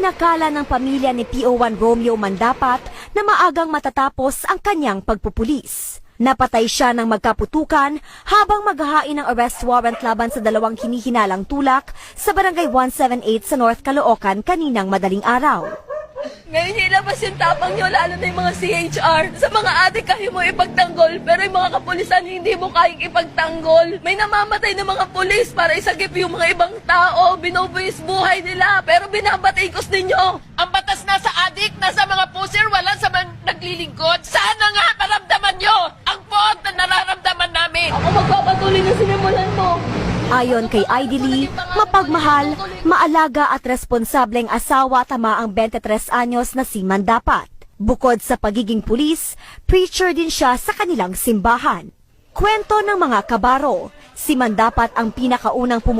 Inakala ng pamilya ni PO1 Romeo Mandapat na maagang matatapos ang kanyang pagpupulis. Napatay siya ng magkaputukan habang maghahain ng arrest warrant laban sa dalawang hinihinalang tulak sa Barangay 178 sa North Caloocan kaninang madaling araw. Ngayon nilabas yung tapang nyo, lalo na yung mga CHR. Sa mga adik kaya mo ipagtanggol, pero yung mga kapulisan hindi mo kayang ipagtanggol. May namamatay ng mga pulis para isagip yung mga ibang tao. Binubuwis buhay nila, pero binabatikos ninyo. Ang batas nasa adik, nasa mga puser, wala sa mga naglilingkod. Sana nga maramdaman nyo ang poot na nararamdaman namin. Ako magpapatuloy na sinimulan mo. Ayon kay Idly, mapagmahal, maalaga at responsableng asawa tamaang 23 anyos na si Mandapat. Bukod sa pagiging pulis, preacher din siya sa kanilang simbahan. Kwento ng mga kabaro, si Mandapat ang pinakaunang pumunta